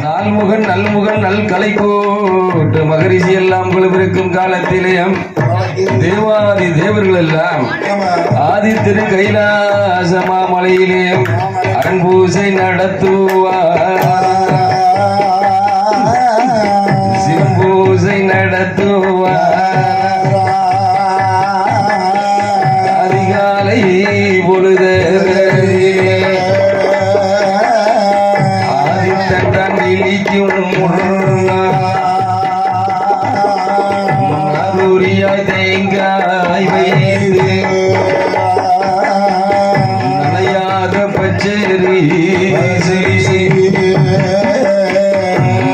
நால்முகன் நல்முகன் நல் கலைக்கோட்டு மகரிஷி எல்லாம் குழுவிருக்கும் காலத்திலேயும் தேவாதி தேவர்கள் எல்லாம் ஆதி திரு கைலாச மாமலையிலேயும் அன்பூசை நடத்துவார், சிம்பூசை நடத்துவார். அதிகாலை பொழுது தேங்காய் வைத்து நனையாத பச்சரி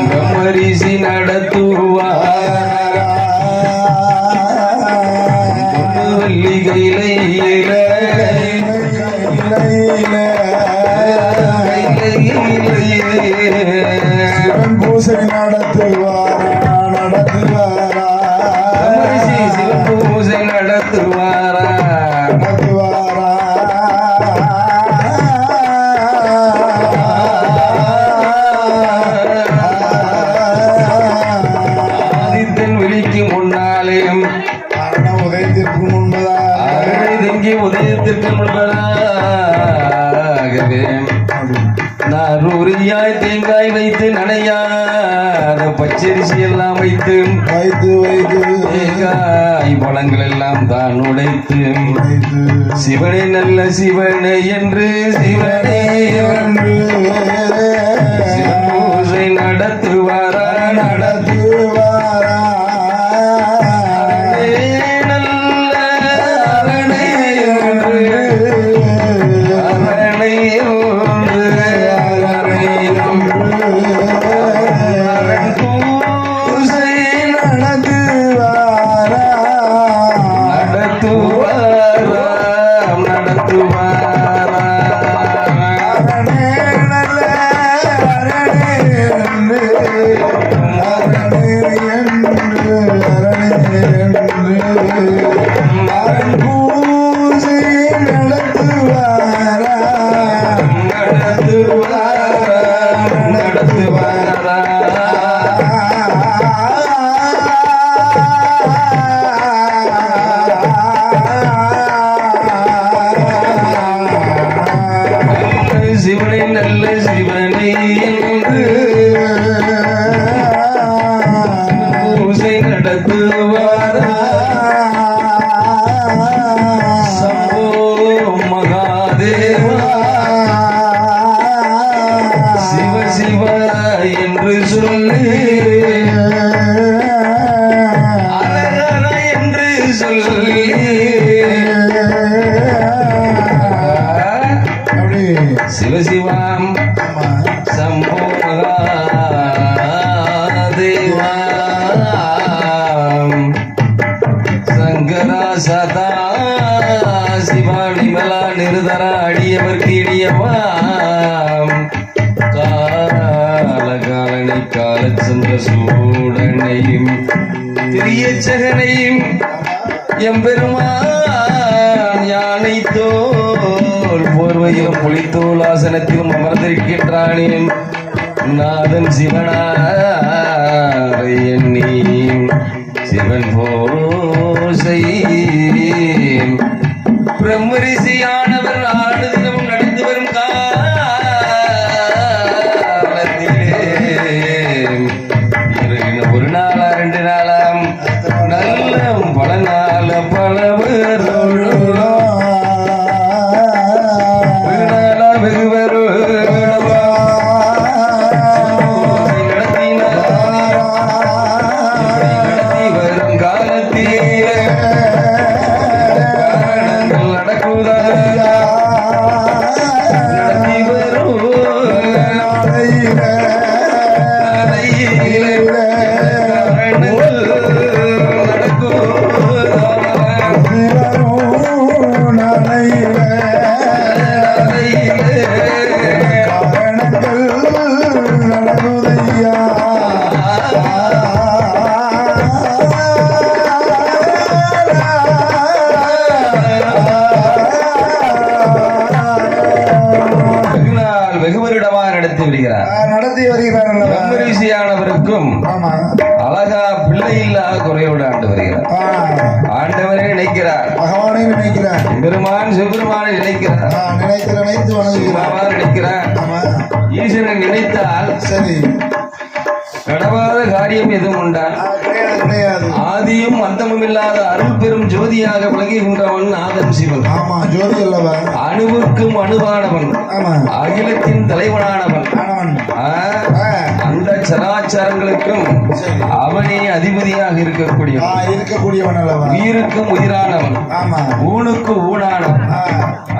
பிரம்மரிசி நடத்துவார். வள்ளிகையில பூசை நடத்துவார் நடத்துவாரா பூசை நடத்துவாரா நடத்துவாரா. ஆதித்தன் விழிக்கு முன்னாலேயும் உதயத்திற்கு முன்பதாக உதயத்திற்கு முன்பதாகவே நாரூரியாய் தேங்காய் வைத்து நனையாத பச்சரிசி எல்லாம் வைத்து வைத்து வைத்து தேங்காய் பழங்கள் எல்லாம் தான் உடைத்து சிவனே நல்ல சிவனே என்று சிவனே என்று பூஜை நடத்துவாரா நடத்துவாரா. நல்ல அரணை அரணை சிவனை நல்ல சிவனை என்று பூசை நடத்துவாரா. சம்போ மகாதேவா சிவ சிவ என்று சொல்லி அரகர என்று சொல்லி சிவசிவாம் சம்போ மகாதேவா சங்கரா சதா சிவா நிமலா நிருதர அடியவர்க்கு இடியவாம் காலகாலனை காலச்சந்திர சூடனையும் திரியச்சகனையும் எம்பெருமான் யானை தோல் போர்வையிலும் புலித்தோல் ஆசனத்திலும் அமர்ந்திருக்கின்றானேன் நாதன் சிவனாரை எண்ணி சிவன் போசை பிரம்மரிசியானவர் ஆண்டு தினமும் நடந்து வரும் காலத்திலே ஒரு நாளா 2 நாளாம் நல்ல இல்லா குறையோடு ஆண்டு வருகிறார். ஆண்டவரே நினைக்கிறார், பகவானே நினைக்கிறார், பெருமான் சிவபெருமானை நினைக்கிறார், நினைத்து வணங்குகிறார், நினைக்கிறார். ஈஸ்வரனை நினைத்தால் சரி கடவாத காரியம் எதுவும் உண்டா? கிடையாது. ஆதியும் அந்தமும் இல்லாத அருள் பெரும் ஜோதியாக விளங்குகின்றவன் நாதன் சிவன். ஆமா, ஜோதி அல்லவா? அணுவுக்கும் அணுவானவன், ஆமா, அகிலத்தின் தலைவனானவன், அந்த சராச்சாரங்களுக்கும் அவனே அதிபதியாக இருக்கக்கூடியவன் அல்லவா? உயிருக்கும் உயிரானவன், ஊனுக்கு ஊனானவன்,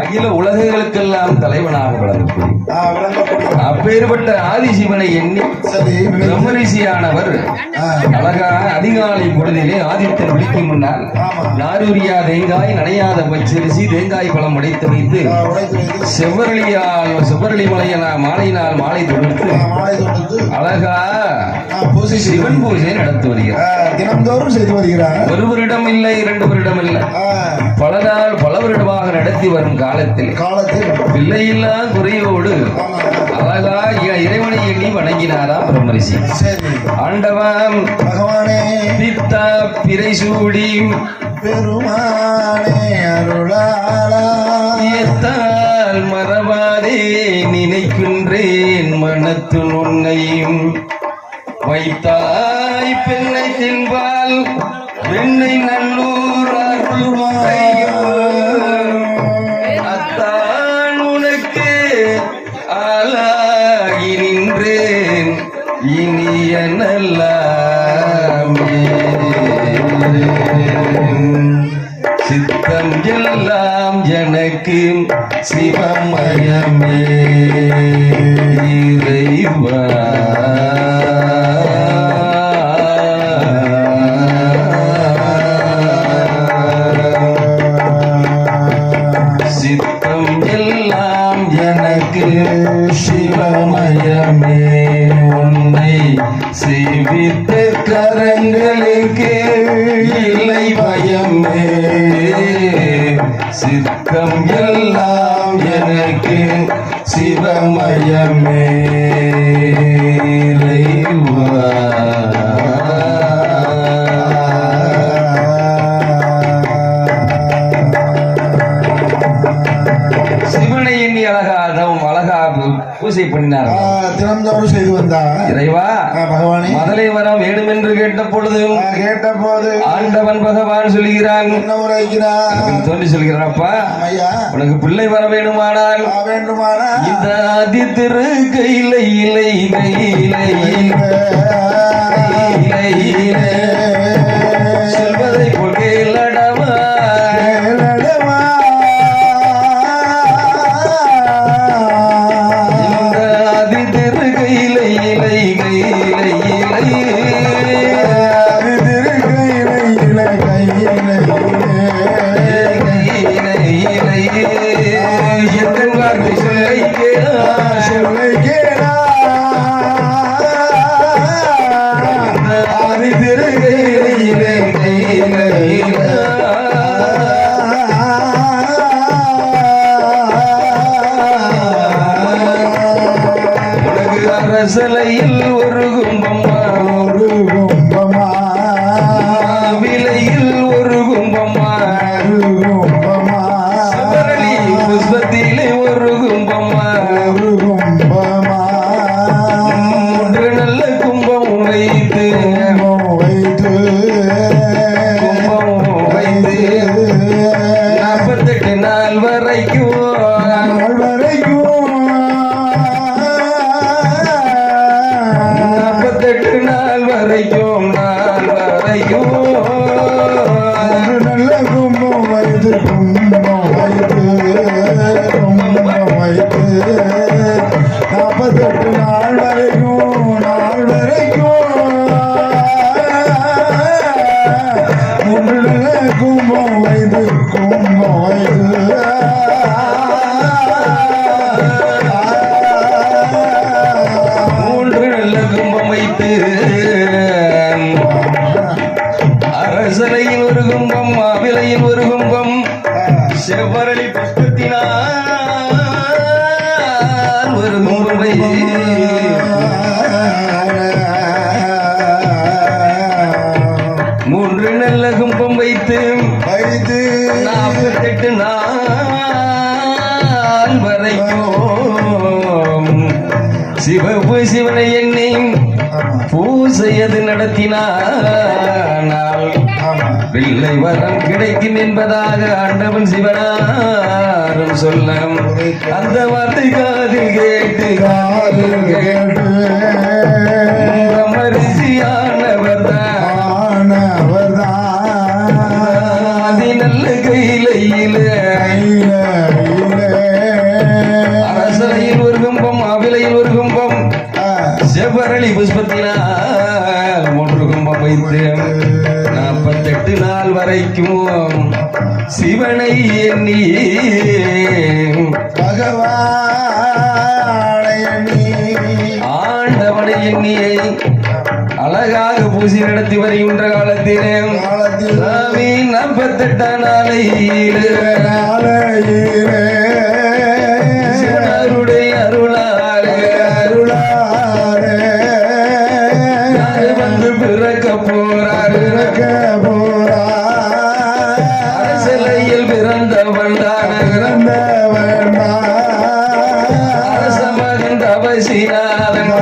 அகில உலகங்களுக்கெல்லாம் தலைவனாக விளங்கக்கூடிய அப்பேற்பட்ட ஆதிசிவனை எண்ணி பிரம்மரிஷியானவர் அழகான அதிகாலை பொழுதிலே ஆதித்தன் விழிக்கும் முன்னால் நாரூரியா தேங்காய் நனையாத பச்சரிசி தேங்காய் பழம் உடைத்து வைத்து செவ்வரளி மாலையினால் மாலை தொடுத்து அழகா சிவன் பூஜை நடத்தி வருகிறார். தினந்தோறும் செய்து வருகிறார். ஒரு வருடம் இல்லை, 2 வருடம் இல்லை, பல நாள் பல வருடமாக நடத்தி வரும் காலத்தில் பிள்ளையில்லா குறையோடு அழகா இறைவனை எண்ணி வணங்கினாராம் பிரம்மரிஷி. ஆண்டவன் பகவானே பித்தா பிறை சூடி பெருமானே அருளாளா ஏத்தால் மறவாதே நினைக்கின்றேன் மனத்து உன்னையும் வைத்தாய் பெண்ணை தின்பால் வெண்ணை நல்லூர் அத்தான் உனக்கு ஆளாகி நின்றேன் இனிய நல்லாமே சித்தம் எல்லாம் எனக்கு சிவமயமே இறைவா சித்தம் எல்லாம் எனக்கு சிவமயமே உன்னை சேவித்த கரங்களுக்கு இல்லை பயமே சித்தம் எல்லாம் எனக்கு சிவமயமே இறைவா சிவனை எண்ணி அழகாக பூஜை பண்ணினார். தினந்தோறும் செய்து வந்தார். இறைவா பகவானே மதலை வரம் வேணும் என்று கேட்ட போது ஆண்டவன் பகவான் சொல்கிறான், தோன்றி சொல்கிறான், அப்பா உனக்கு பிள்ளை வர வேணுமானால் இந்த ஆதி திரு கையிலை இலை செல்வதை கொள்கையிலடவா அரசலையில் ஒரு கும்பமா விலையில் ஒரு கும்பமா சபரளி புஷ்பத்திலே ஒரு கும்பமா மூன்று நல்ல கும்பம் வைத்து கும்பம் வைத்து 48 நாள் வரைக்கும் 48 நாள் வரைக்கும் நல்ல கும்பம் வைத்து 48 நாள் வரைக்கும் மூன்று நல்ல கும்பம் வைத்து மூன்று நல்ல கும்பம் வைத்து அரசலையில் ஒரு கும்பம் மாவிலையில் ஒரு கும்பம் செவ்வரளி புஷ்பத்தினால் ஒரு முறை மூன்று நல்ல கும்பம் வைத்து 48 நாள் வரைக்கும் சிவப்பு சிவனை எண்ணி பூசையது நடத்தினால் பிள்ளை வரம் கிடைக்கும் என்பதாக ஆண்டவன் சிவனாரும் சொல்ல அந்த வார்த்தை காதில் கேட்டு மரிசியானவர் தான் அதி நல்ல கையில அரசலையில் ஒரு கும்பம் அவிலையில் ஒரு கும்பம் செவ்வரளி புஷ்பத்தினால் 3 கும்பம் வைத்து 48 நாள் வரைக்கும் சிவனை எண்ணி ஆண்டவனை எண்ணியை அழகாக பூசி நடத்தி வருகின்ற காலத்திலே 48 நாளையிலே சிவனருடைய அருளாலே வந்து பிறக்க போறாரு அரசலையில் பிறந்தவன் தான் அரச மகன் தவசிநாதன்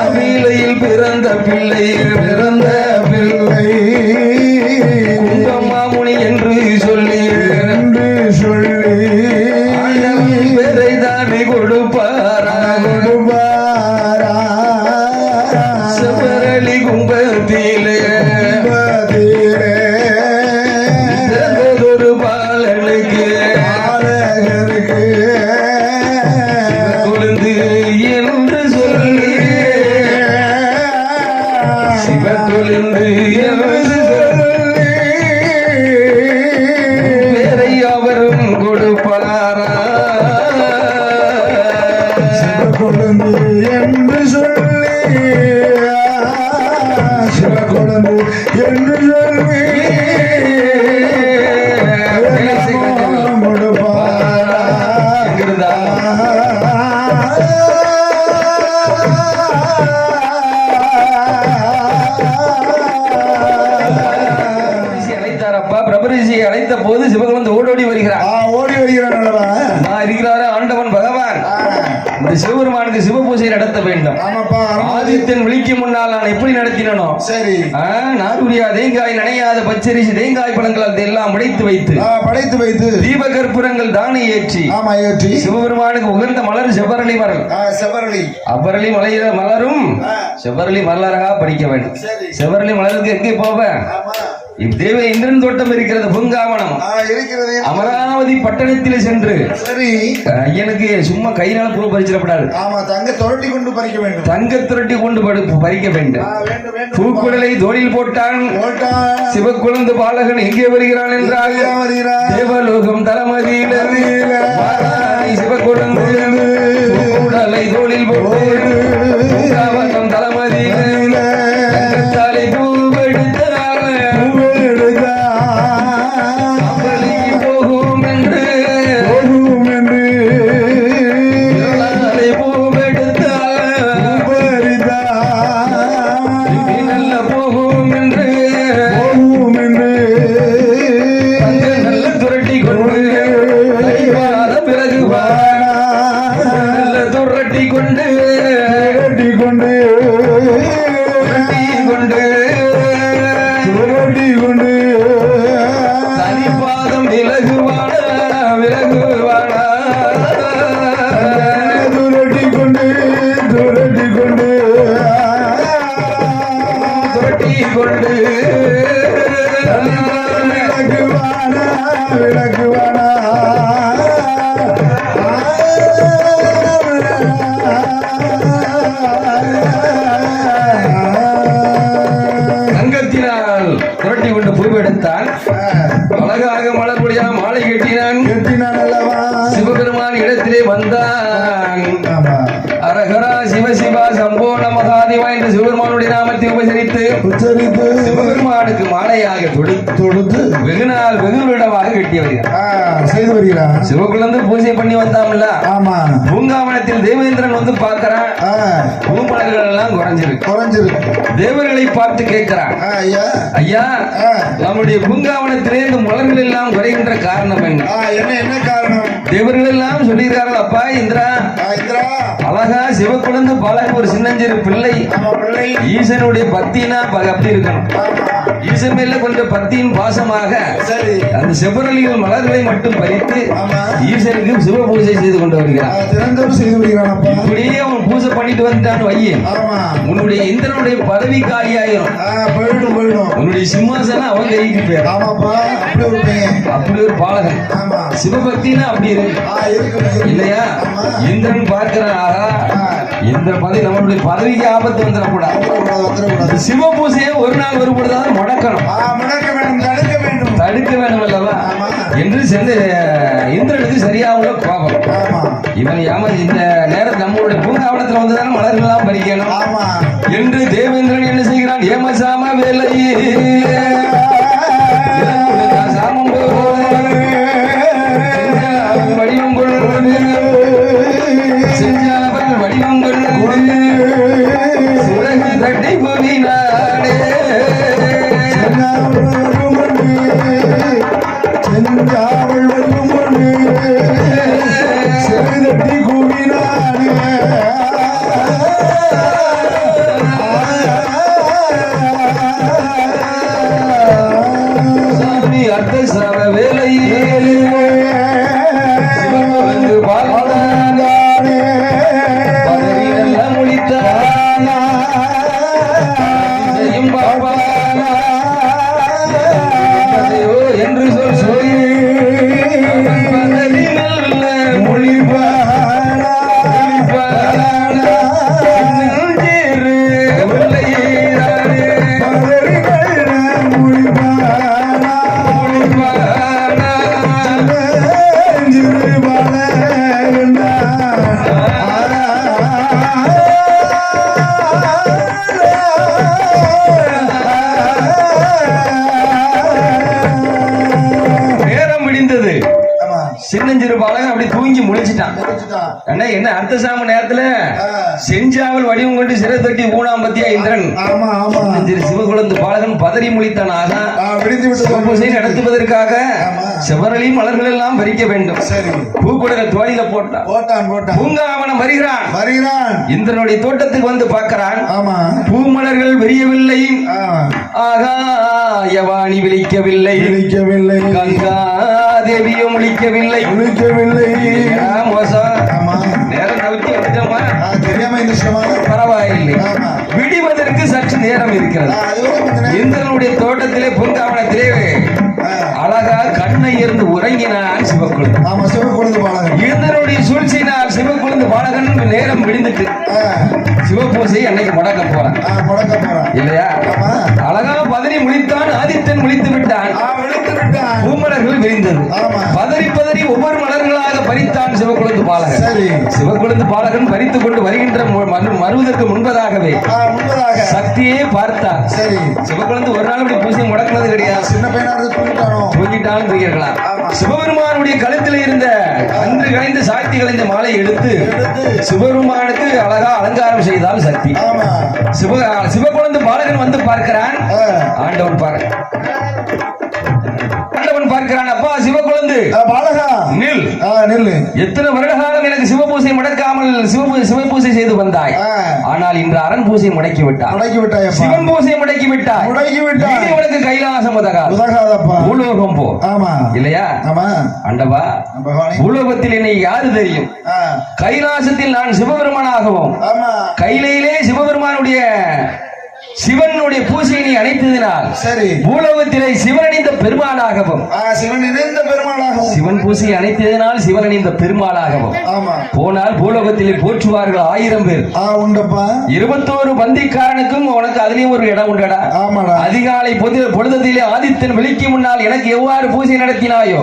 அவிலையில் பிறந்த பிள்ளை கும்பமாமுனி என்று சொல்லி பெரை தானே கொடுப்பாரா செவரளி கும்பத்திலே ஒரு பாலனுக்கு கொழுந்து என்று சொல்லி சிவக்கொழுந்து என்று சொல்லி வேறை அவரும் கொடுப்பாரா சிவக்கொழுந்து என்று சொல்லி சிவக்கொழுந்து என்று சொல்லி எங்கிருந்தா அழைத்தாரப்பா பிரபரிசியை அழைத்த போது சிவன் வந்து ஓடோடி வருகிறார் ஓடி வருகிறான் நான் இருக்கிறாரு ஆண்டவன் பகவான் இந்த சிவபெருமானுக்கு சிவ பூஜை நடத்த வேண்டும் ஆதித்தன் விழிக்கு முன்னால் நான் எப்படி நடத்தினோ சரி நாடுரியா தேங்காய் நனையாத பச்சரிசி தேங்காய் பழங்கள் எல்லாம் படைத்து வைத்து தீப கற்பூரங்கள் தானே ஏற்றி சிவபெருமானுக்கு உகந்த மலர் செவ்வரளி மலர் அப்பரளி மலரும் செவ்வரளி மலராக படிக்க வேண்டும் செவ்வரளி மலருக்கு எங்கே போவேன் தேவ இந்திரன் தோட்டம் இருக்கிறது பூங்காவனம் அமராவதி பட்டணத்தில் சென்று எனக்கு சும்மா கையினால பூ பறிச்சிடப்படாது தங்க துரட்டி கொண்டு பறிக்க வேண்டும் பறிக்க வேண்டும் பூக்குடலை தோளில் போட்டான் சிவக்குழந்து பாலகன் எங்கே வருகிறான் என்றால் தேவலோகம் தளமதியில் சிவக்குழந்து பூக்குடலை தோளில் போட்டு தளமதியில் தலை போகும் என்று நல்ல போகும் என்று நல்ல துரட்டி கொண்டு பிறகு நல்ல துரட்டி கொண்டு தனிப்பாதம் விலகுவானா துரட்டி கொண்டு விளக்குவானா தங்கத்தினால் துரட்டி கொண்டு பூவெடுத்தான் அழகாக மலர்பொழியா மாலை கட்டினான் சிவபெருமான் இடத்திலே வந்தான் அரகரா சிவசிவா சம்போ நமகாதிவா என்று சிவபெருமான் சிவபெருமானுடைய நாமத்தை உபசரித்து உச்சரித்து சிவபெருமானுக்கு மாலையாக தொடுத்து வெகு நாள் வெகு விடமாக கட்டி வருகிறார், செய்து வருகிறார். சிவகுழந்து பூஜை பண்ணி வந்தாமல்ல. ஆமா, பூங்காவனத்தில் தேவேந்திரன் வந்து பார்க்கிறான், பூமலர்கள் எல்லாம் குறைஞ்சிருக்கு. தேவர்களை பார்த்து கேட்கிறான், ஐயா நம்முடைய பூங்காவனத்திலே இந்த மலர்கள் எல்லாம் குறைகின்ற காரணம் என்ன காரணம்? தேவர்கள் எல்லாம் சொல்லுகிறார்கள், அப்பா இந்திரா அழகா சிவகுழந்து பாலகன் ஒரு சின்னஞ்சிறு பிள்ளை, ஈசனுடைய பக்தினா அப்படி இருக்கணும். ஈசன் மேல கொஞ்சம் பக்தியின் பாசமாக அந்த செவ்வரளிகள் மலர்களை மட்டும் பறித்து ஈசனுக்கு சிவ பூஜை செய்து கொண்டு வருகிறான். இப்படியே அவன் பூஜை பண்ணிட்டு வந்துட்டான் வையே, உன்னுடைய இந்திரனுடைய பதவி காலியாயிரும், உன்னுடைய சிம்மாசனம் அவன் கைக்கு போயிடும். அப்படி ஒரு பாலகன் சிவபக்தினா அப்படி இருக்கு இல்லையா? இந்திரன் பார்க்கிறான், இந்திர பதவி நம்மளுடைய பதவிக்கு ஆபத்து வந்துடக்கூடாது. சிவ பூஜையை ஒரு நாள் ஒரு பொழுதாவது முடக்கணும், தடுக்க வேண்டும் அல்லவா என்று சென்று இந்திரனுக்கு சரியாக கோபம். இவன் இந்த நேரத்தில் நம்மளுடைய பூங்காவனத்தில் வந்துதானே மலர்கள் எல்லாம் பறிக்கணும் என்று தேவேந்திரன் என்ன செய்கிறான்? ஏமசாம வேலை சாமம் வடிவம் கொண்டு செஞ்சாவல் வடிவம் கொண்டு சுரகு தட்டி போவினாடே செஞ்சாவல் வடிவம் கொண்டு சுரகு தட்டி கூவினாடே. சாமி அர்த்த சாம வேலை சிவகுழந்து பாலகனே பதறியெல்லாம் முடித்தானா செய்யும் பாபானா என்று சொல்லி பதறி நல்ல மொழிபானா நெஞ்சிரு வெள்ளையீரானே பதறி நல்ல மொழிபானா நேரம் விடிந்தது. சின்னஞ்சிறு பாலகன் அப்படி தூங்கி முழிச்சிட்டான். என்ன அர்த்த சாம நேரத்துல செஞ்சாவல் வடிவம் கொண்டு சிறை தட்டி ஊனாம் பத்தியா இந்திரன். சின்னஞ்சிறு சிவகுழந்து பாலகன் பதறி முழித்தானாக பூஜை நடத்துவதற்காக செவ்வரளி மலர்கள் எல்லாம் பறிக்க வேண்டும். பூக்குடல தோழில போட்டான். பூங்காவனம் வருகிறான். இந்திரனுடைய தோட்டத்துக்கு வந்து பார்க்கிறான். பூமலர்கள் விரியவில்லை, ஆகாயவாணி விழிக்கவில்லை, கங்கா தேவியும் விழிக்கவில்லை. நேரம் தவிர்த்து வந்துட்டோமா? பரவாயில்லை, விடிவதற்கு சற்று நேரம் இருக்கிறது. இந்திரனுடைய தோட்டத்திலே பூங்காவனத்திலே அழகா கண்ணை இருந்து உறங்கினான் சிவகுழந்து பாலகன். இந்திரனுடைய சூழ்ச்சியினால் சிவகுழந்து பாலகன் நேரம் விடிந்துட்டு சிவபூசை அன்னைக்கு முடக்க போறான் இல்லையா? அழகா பதறி முழித்தான். ஆதித்தன் முழித்து விட்டான். பூமலர்கள் விரிந்தது. பதறி ஒவ்வொரு மலர்களாக பறித்தான் சிவகுழந்து பாலகன். சிவகுழந்து பாலகன் பறித்துக் கொண்டு வருகின்ற வருவதற்கு முன்பதாகவே சக்தியே பார்த்தார். சிவகுழந்து ஒரு நாள் இப்படி பூசை முடக்கினது கிடையாது. சின்ன பையனாக தூங்கிட்டாலும் தூங்கிருக்கலாம். சிவபெருமானுடைய கழுத்தில் இருந்த அன்று கலைந்த சாத்தி கலைந்த மாலை எடுத்து சிவபெருமானுக்கு அழகா அலங்காரம் செய்தால் சக்தி. சிவகுழந்து பாலகன் வந்து பார்க்கிறான். ஆண்டவன் பார்க்கிறான். அப்பா சிவகுழந்து பாலகா நில், எத்தனை வருட காலம் எனக்கு சிவபூசை முடக்காமல் சிவபூசை செய்து வந்தாய். ஆனால் இன்று அரண் பூசை முடக்கி விட்டாய். சிவன் பூசை முடக்கி விட்டாய். உனக்கு கைலாசம் உதகாதப்பா. பூலோகம் போ இல்லையா? ஆண்டவா, பூலோகத்தில் என்னை யாரு தெரியும்? கைலாசத்தில் நான் சிவபெருமானாகவும் கையிலே சிவபெருமானுடைய சிவனுடைய பூஜையை நீ அணைத்ததினால் சரி பூலோகத்திலே சிவனணிந்த பெருமாளாகவும் சிவன் இணைந்த பெருமாளாகவும் சிவன் பூஜையை அணைத்ததினால் சிவனணிந்த பெருமாளாகவும் ஆமா போனால் பூலோகத்திலே போற்றுவார்கள் 1000 பேர் உண்டப்பா 21 பந்திக்காரனுக்கும் உனக்கு அதுலயும் ஒரு இடம் உண்டடா ஆமாடா அதிகாலை பொழுதிலே ஆதித்தன் வெளிக்கு முன்னால் எனக்கு எவ்வாறு பூஜை நடத்தினாயோ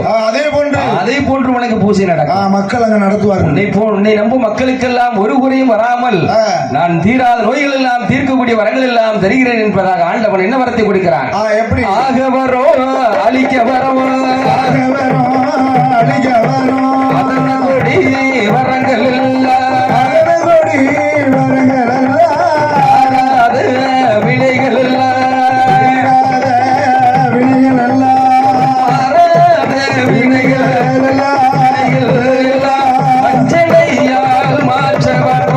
அதே போன்று உனக்கு பூஜை நடக்கும் மக்கள் அங்க நடத்துவார்கள் உன்னை நம்பும் மக்களுக்கெல்லாம் ஒரு குறையும் வராமல் நான் தீராத நோய்கள் எல்லாம் தீர்க்கக்கூடிய வரங்கள் எல்லாம் தருகிறேன் என்பதாக ஆண்டவன் என்ன வரத்தை கொடுக்கிறான் எப்படி ஆக வரோ அழிக்க வரோ அதன கொடி வரங்கள் வினைகள் அஞ்சனையால் மாற்ற வரும்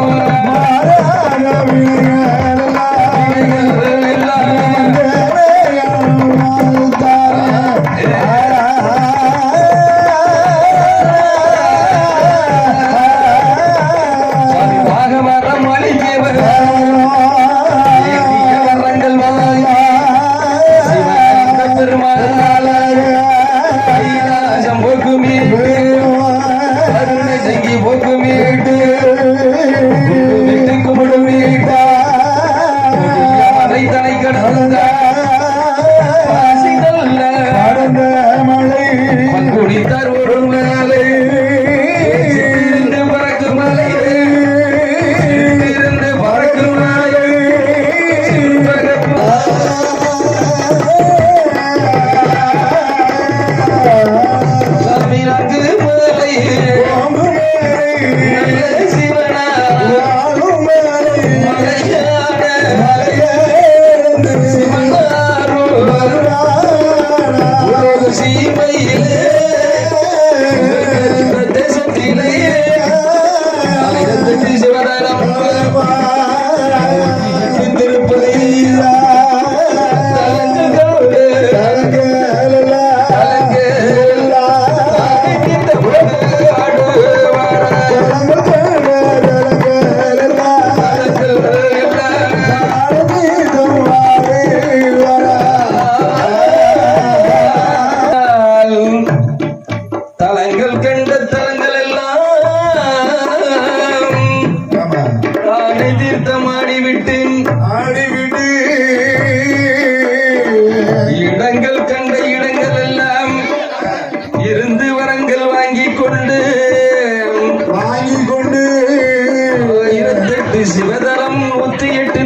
சிவதலம் 108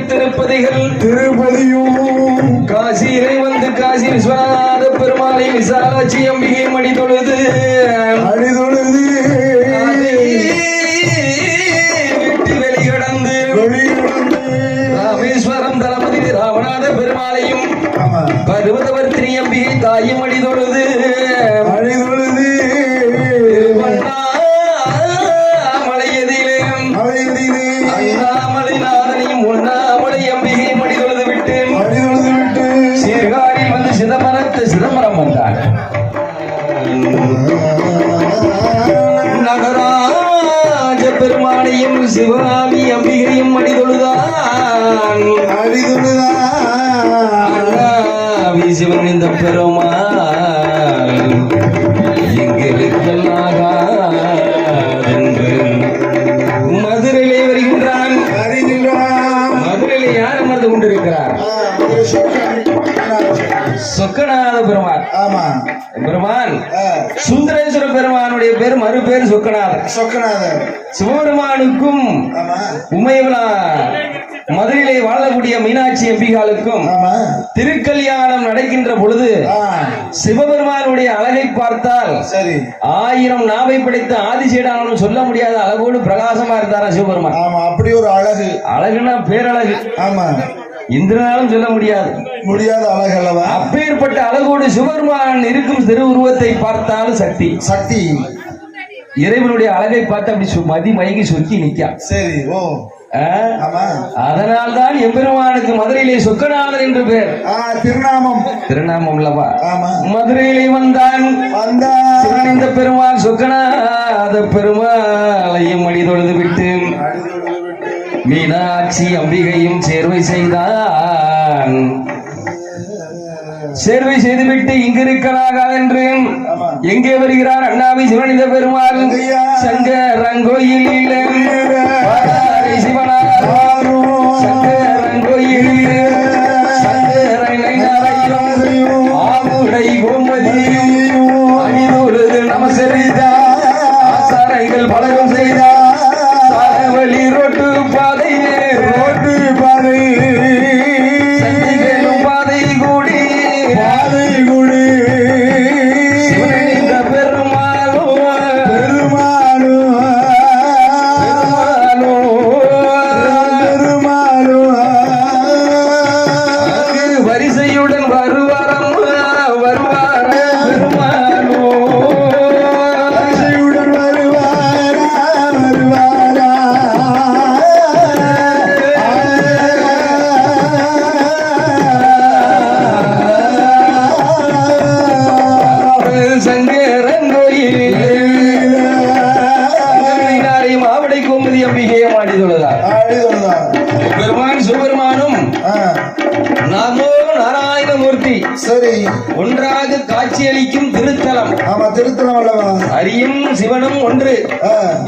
திருப்பதியும் காசியிலே வந்து காசி விஸ்வநாத பெருமாளை விசாலாட்சி அம்பிகை மடி தொழுது விட்டு வெளிகடந்து ராமேஸ்வரம் தளபதி ராமநாத பெருமாளையும் பருவதவர்த்தினி அம்பிகை தாயும் அடி தொழுது சிதம்பரம் வந்தார். நகராஜ பெருமானையும் சிவாமி அம்பிகையும் அடிதொழுதான் சிவன் இந்த பெருமாள் எங்களுக்கெல்லாம் மதுரையிலே வருகின்றான். மதுரையிலே யார் அமர்ந்து கொண்டிருக்கிறார்? சொக்கநாத பெருமான். ஆமா பெருமான் சுந்தரேஸ்வர பெருமானுடைய பேர் மறு பேர் சொக்கநாதர். சிவபெருமானுக்கும் உமையவளா மதுரையிலே வாழக்கூடிய மீனாட்சி அம்பிகாலுக்கும் திருக்கல்யாணம் நடக்கின்ற பொழுது சிவபெருமானுடைய அழகை பார்த்தால் 1000 நாவை படைத்த ஆதிசேடானும் சொல்ல முடியாத அழகோடு பிரகாசமா இருந்தாரா சிவபெருமான். அப்படி ஒரு அழகுன்னா பேரழகு. ஆமா இந்திரனாலும் சொல்ல முடியாத அழகு அல்லவா. அப்பேற்பட்ட அழகோடு சிவபெருமான் இருக்கும் திருவுருவத்தை பார்த்தாலும் சக்தி இறைவனுடைய அழகை பார்த்து அப்படி மதி மயங்கி சொக்கி நிக்கா. சரி ஓ அதனால்தான் எம்பெருமானுக்கு மதுரையிலே சொக்கநாதர் என்று பேர். திருநாமம் அல்லவா. மதுரையிலே வந்தான் இந்த பெருமான் சொக்கநாத பெருமாளையும் அடி தொழுது விட்டு மீனாட்சி அம்பிகையும் சேர்வை செய்தார். வருகிறான். சேர்வை செய்துவிட்டு இங்கு இருக்கலாகாது என்று எங்கே வருகிறார்? அண்ணாவி சிவனிந்த பெருமாள் சங்கரங்கோயிலில் சிவனார் சங்கரங்கோயிலில் சங்கரனை ஆவுடை கோமதி அணிதொழுது நமசரித்தார் ஆசாரைகள் பலரும் செய்தார் சாரவழி ரோட்டு பாதை பாதை கூடி சிவனிந்த பெருமாளும் வரிசையுடன் வருவாரம் வருவார பெருமாளோ சங்கரன் கோயிலில் மாவடை கோமதி அம்பிகையை மாடித்துள்ளதார். பெருமான் சிவபெருமானும் நமோ நாராயணமூர்த்தி சரி ஒன்றாக காட்சியளிக்கும் திருத்தலம். ஆமா திருத்தலம் அல்லவா? அரியும் சிவனும் ஒன்று.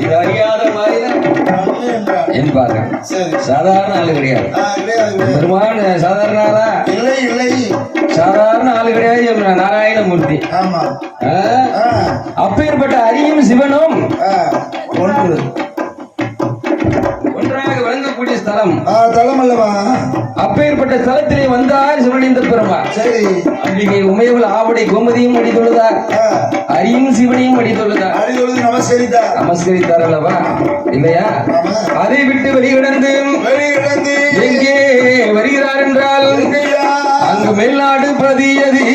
இது அறியாத மாதிரி என்பார்கள். சாதாரண ஆளு கிடையாது. பெருமான் சாதாரண ஆளா? இல்லை இல்லை சாதாரண ஆளு கிடையாது. நாராயணமூர்த்தி. ஆமா அப்பேற்பட்ட அரியும் சிவனும் ஒன்று ஒன்றாக விளங்கக்கூடிய ஸ்தலம். தலம் அல்லவா? அப்பேற்பட்ட ஸ்தலத்திலே வந்தார் சிவனிந்த பெருமாள். சரி அம்பிகை உமையவள் ஆவடை கோமதியும் அடித்துள்ளதார், அரியும் சிவனையும் அடித்துள்ளதார். நமஸ்கரித்தார் அல்லவா? இல்லையா? அதை விட்டு வெளியிடந்து எங்கே வருகிறார் என்றால் அங்கு மேல்நாடு பதியதிலே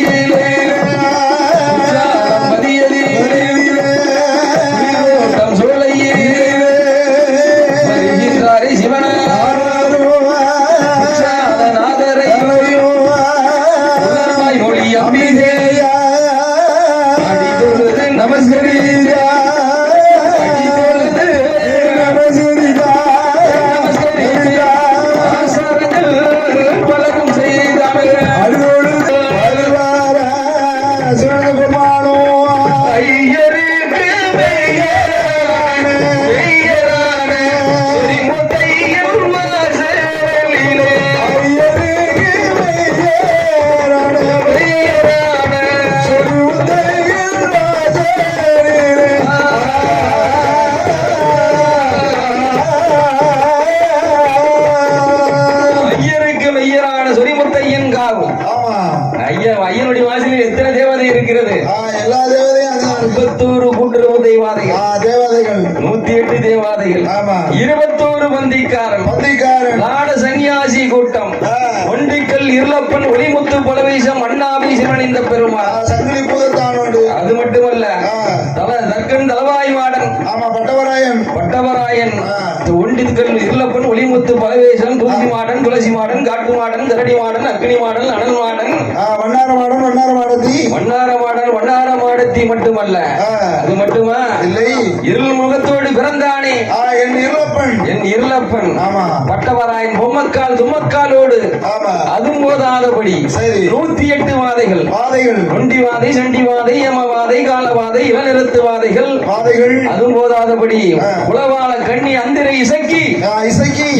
ஐயனுடைய வாசலில் எத்தனை தேவதை இருக்கிறது? எல்லா தேவதையும் 61 கூட்டுறவு தேவதைகள், 108 தேவதைகள், 21 பந்திக்காரன், நாட சன்னியாசி கூட்டம், ஒண்டிக்கல் இருளப்பன் ஒளிமுத்து பலவேசம் அண்ணாவி சிவனிந்த பெருமாள். அது மட்டுமல்ல, தக்கன் தலவாய் மாடன், பட்டவராயன், ஒண்டிக்கல் இருளப்பன் ஒளிமுத்து பலவேசம் தூசி மாடன், துளசி மாடன், காட்டு மாடன், கரடி மாடன், அக்னி மாடன், அனல் மாடன், வண்ணார மாடத்தி மட்டுமல்ல. அது மட்டுமா? இல்லை. இருள் முகத்தோடு பிறந்தானே என் இருளப்பன், பட்டவராயன் பொம்மக்கால் தும்மக்காலோடு அதுவும் போதாதபடி 108 வாதைகள், நொண்டிவாதை, சண்டிவாதை, யமவாதை, காலவாதை, இளநிறுத்து வாதைகள், அதுவும் போதாதபடி உளவாள கண்ணி அந்திரை இசக்கி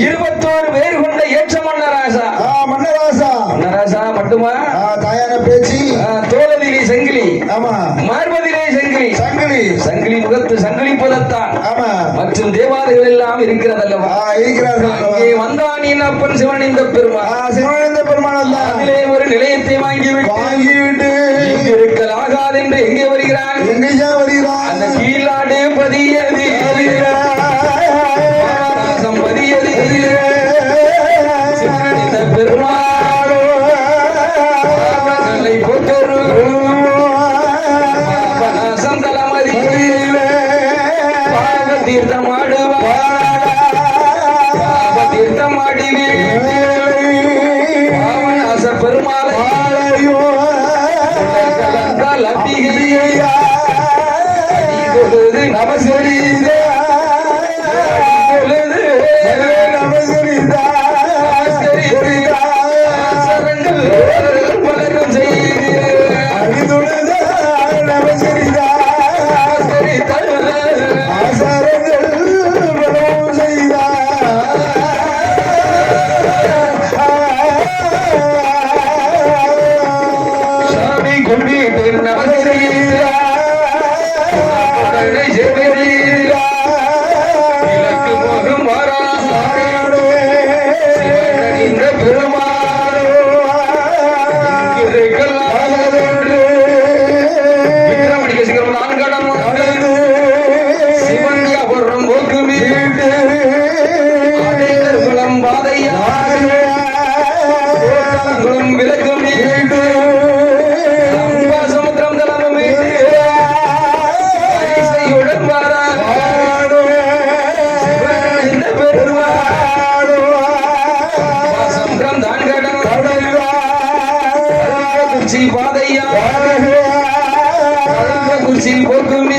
21 பேர் கொண்ட ஏற்ற மன்னராசா மட்டுமா? தாயான பேச்சு, தோளதிலே சங்கிலி, மார்பதிலே சங்கிலி, சங்கிலி முகத்து சங்கிலி பதத்தான் மற்றும் தேவாதைகள் எல்லாம் இருக்கிறதல்லவா? அங்கே வந்தான் என் அப்பன் சிவனிந்த பெருமாள். அதிலே ஒரு நிலையத்தை வாங்கிவிட்டு இருக்கலாகாது என்று எங்கே வருகிறான்? அந்த கீழாடு பதியதி சிவனிந்த பெருமாள் குளம் விளக்கும் சமுத்திரம் தலமும் இசையுடன் இந்த பெருமாசமுத்திரம் தான் கடல் குச்சி பாதையா குச்சி போக்கும்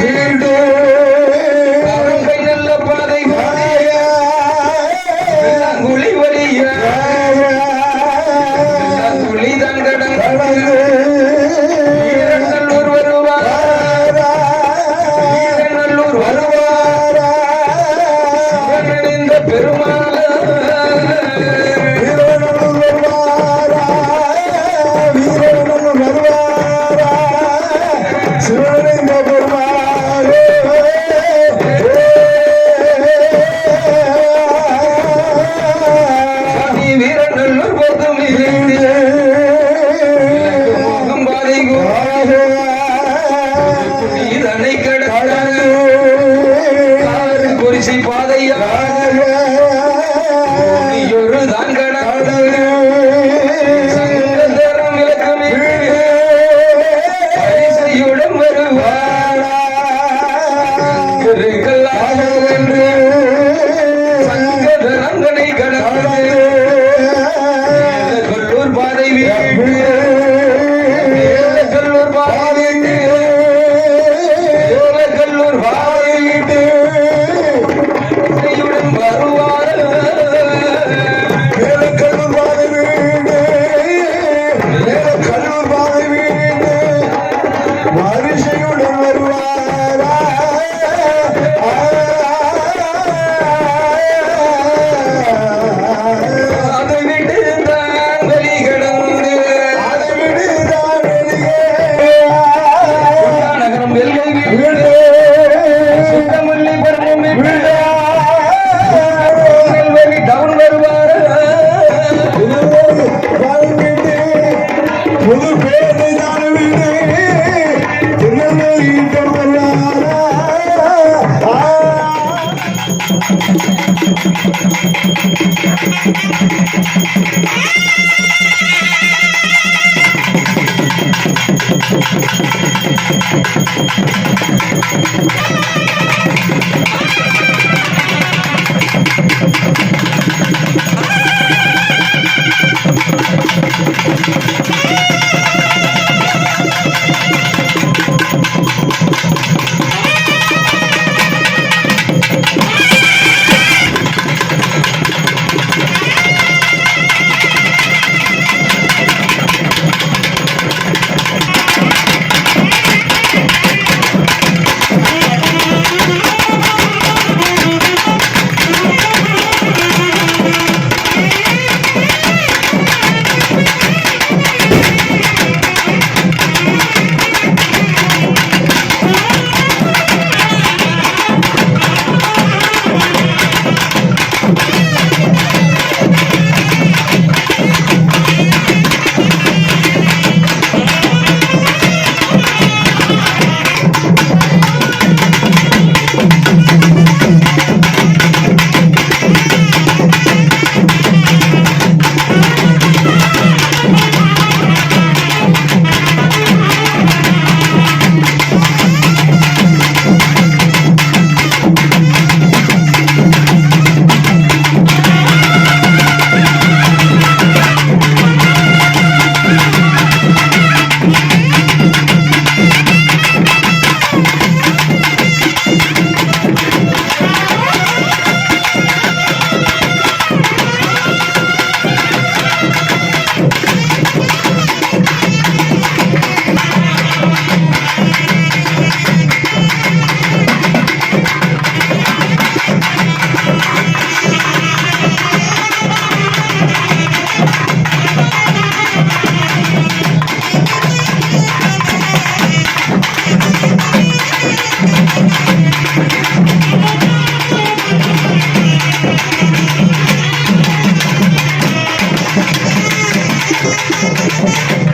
நல்ல பாதை குழி வழிய குழி தான் கடல் நல்லூர் வருவார் நல்லூர் வருவார் இந்த பெருமாள் வீரநல்லூர் போதும் மோகம் பாதை இதனை கடல் குறிச்சி பாதையா ஒரு தான் கடல் சங்கதரம் விளக்குமே பரிசையுடன் வருவார் என்று சங்கதரங்கனை கடல் கொல்லூர் பாதை வீடு கல்லூர் பாதை கல்லூர் பாதை வீடு வருவார் கல்லூர் பாதை வீடு கல்லூர் பாதை வீடு வரிசையுடன் வருவார் அதை விட்டு வெளி கிடந்து நகரம் வெள்ளை வீடு சுத்தமல்லி பருவம் நெல்வேலி டவுன் வருவார் புது பேரு தான் வீடு திருநெல்வேலி Thank you.